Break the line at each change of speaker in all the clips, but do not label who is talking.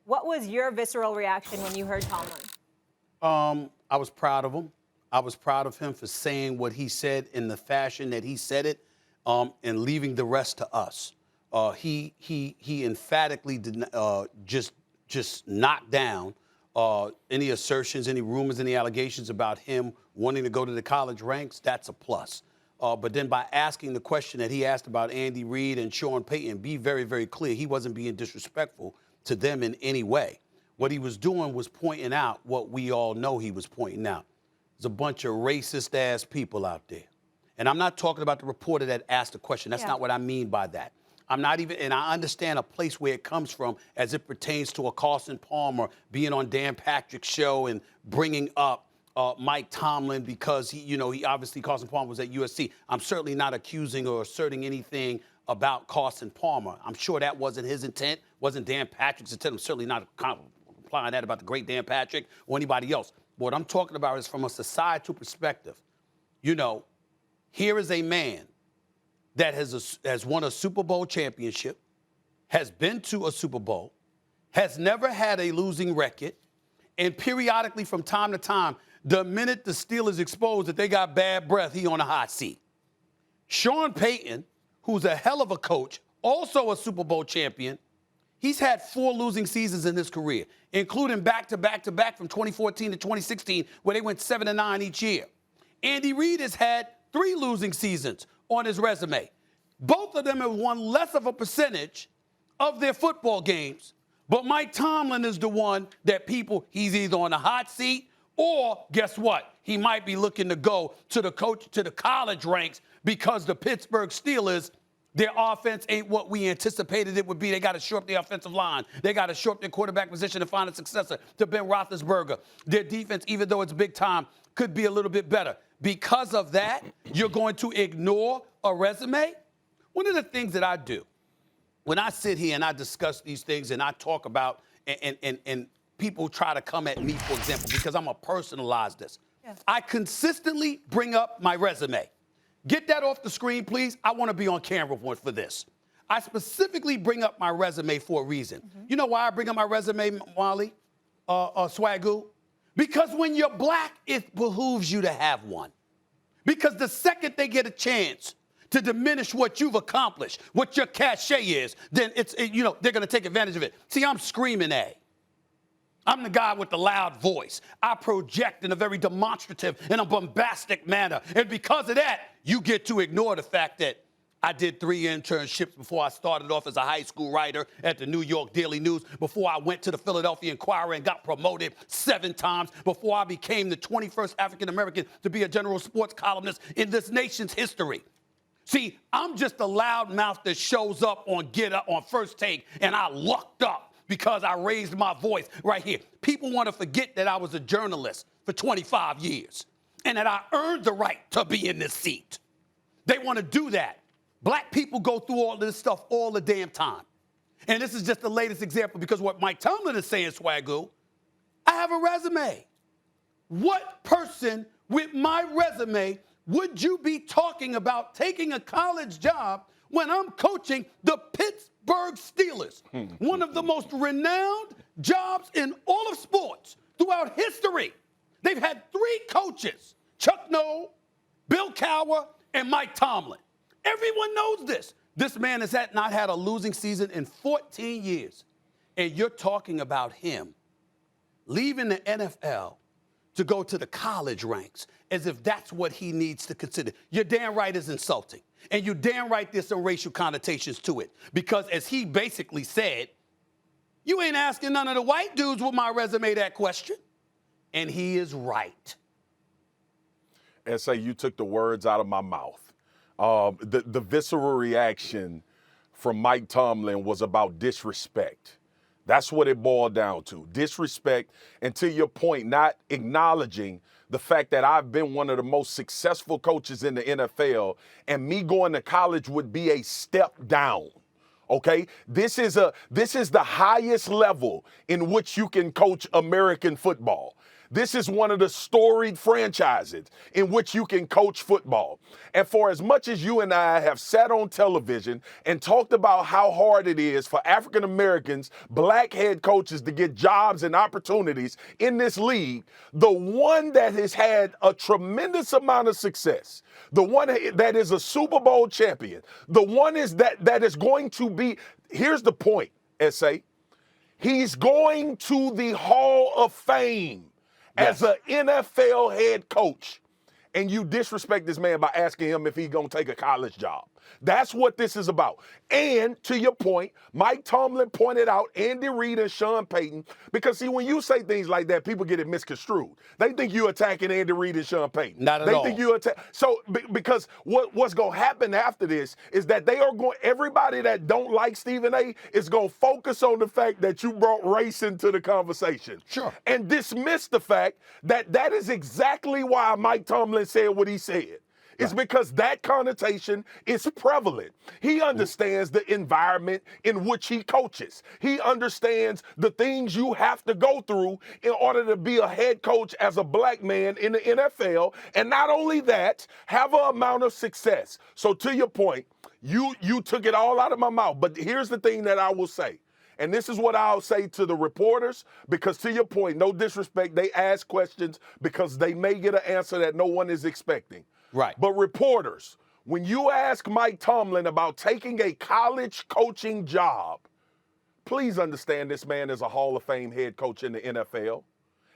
What was your visceral reaction when you heard Tomlin?
I was proud of him. I was proud of him for saying what he said in the fashion that he said it, and leaving the rest to us. He emphatically did just knock down any assertions, any rumors, any allegations about him wanting to go to the college ranks. That's a plus. But then by asking the question that he asked about Andy Reid and Sean Payton, be very, very clear, he wasn't being disrespectful to them in any way. What he was doing was pointing out what we all know he was pointing out. There's a bunch of racist-ass people out there. And I'm not talking about the reporter that asked the question. That's not what I mean by that. I'm not even, and I understand a place where it comes from as it pertains to a Carson Palmer being on Dan Patrick's show and bringing up Mike Tomlin because he obviously Carson Palmer was at USC. I'm certainly not accusing or asserting anything about Carson Palmer. I'm sure that wasn't his intent, wasn't Dan Patrick's intent. I'm certainly not implying that about the great Dan Patrick or anybody else. What I'm talking about is from a societal perspective. Here is a man that has won a Super Bowl championship, has been to a Super Bowl, has never had a losing record, and periodically from time to time, the minute the Steelers expose that they got bad breath, he on a hot seat. Sean Payton, who's a hell of a coach, also a Super Bowl champion, he's had 4 losing seasons in his career, including back-to-back-to-back from 2014 to 2016, where they went 7-9 each year. Andy Reid has had 3 losing seasons on his resume. Both of them have won less of a percentage of their football games, but Mike Tomlin is the one that he's either on the hot seat or, guess what? He might be looking to go to the college ranks because the Pittsburgh Steelers, their offense ain't what we anticipated it would be. They got to shore up the offensive line. They got to shore up their quarterback position and find a successor to Ben Roethlisberger. Their defense, even though it's big time, could be a little bit better. Because of that, you're going to ignore a resume? One of the things that I do when I sit here and I discuss these things and I talk about and people try to come at me, for example, because I'm going to personalize this. Yeah. I consistently bring up my resume. Get that off the screen, please. I want to be on camera for this. I specifically bring up my resume for a reason. Mm-hmm. You know why I bring up my resume, Wally, Swagoo? Because when you're black, it behooves you to have one. Because the second they get a chance to diminish what you've accomplished, what your cachet is, then they're going to take advantage of it. See, I'm screaming A. I'm the guy with the loud voice. I project in a very demonstrative and a bombastic manner. And because of that, you get to ignore the fact that I did 3 internships before I started off as a high school writer at the New York Daily News, before I went to the Philadelphia Inquirer and got promoted 7 times, before I became the 21st African-American to be a general sports columnist in this nation's history. See, I'm just a loud mouth that shows up on Get Up, on First Take, and I lucked up because I raised my voice right here. People want to forget that I was a journalist for 25 years and that I earned the right to be in this seat. They want to do that. Black people go through all this stuff all the damn time. And this is just the latest example because what Mike Tomlin is saying, Swagoo, I have a resume. What person with my resume would you be talking about taking a college job when I'm coaching the Pittsburgh Steelers, one of the most renowned jobs in all of sports throughout history? They've had 3 coaches, Chuck Noll, Bill Cowher, and Mike Tomlin. Everyone knows this. This man has not had a losing season in 14 years. And you're talking about him leaving the NFL to go to the college ranks as if that's what he needs to consider. You're damn right it's insulting. And you're damn right there's some racial connotations to it. Because as he basically said, you ain't asking none of the white dudes with my resume that question. And he is right.
And say you took the words out of my mouth. The visceral reaction from Mike Tomlin was about disrespect. That's what it boiled down to, disrespect. And to your point, not acknowledging the fact that I've been one of the most successful coaches in the NFL, and me going to college would be a step down. Okay, this is the highest level in which you can coach American football. This is one of the storied franchises in which you can coach football. And for as much as you and I have sat on television and talked about how hard it is for African Americans, black head coaches to get jobs and opportunities in this league, the one that has had a tremendous amount of success, the one that is a Super Bowl champion, the one is that is going to be, here's the point, S.A., he's going to the Hall of Fame. As an NFL head coach, and you disrespect this man by asking him if he's going to take a college job. That's what this is about. And to your point, Mike Tomlin pointed out Andy Reid and Sean Payton, because see, when you say things like that, people get it misconstrued. They think you're attacking Andy Reid and Sean Payton.
Not at all.
They think you attack. So because what's going to happen after this is that they are going, everybody that don't like Stephen A is going to focus on the fact that you brought race into the conversation.
Sure.
And dismiss the fact that that is exactly why Mike Tomlin said what he said. It's because that connotation is prevalent. He understands the environment in which he coaches. He understands the things you have to go through in order to be a head coach as a black man in the NFL. And not only that, have an amount of success. So to your point, you took it all out of my mouth. But here's the thing that I will say. And this is what I'll say to the reporters, because to your point, no disrespect, they ask questions because they may get an answer that no one is expecting.
Right.
But reporters, when you ask Mike Tomlin about taking a college coaching job, please understand this man is a Hall of Fame head coach in the NFL,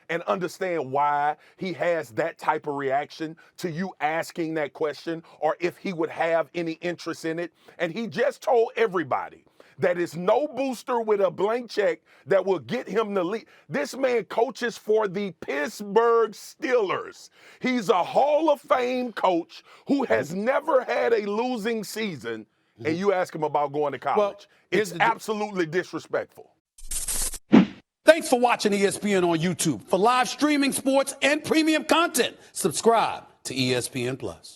and understand why he has that type of reaction to you asking that question, or if he would have any interest in it. And he just told everybody that is no booster with a blank check that will get him the lead. This man coaches for the Pittsburgh Steelers. He's a Hall of Fame coach who has never had a losing season, and you ask him about going to college.
Well,
it's absolutely disrespectful.
Thanks for watching ESPN on YouTube. For live streaming, sports, and premium content, subscribe to ESPN+.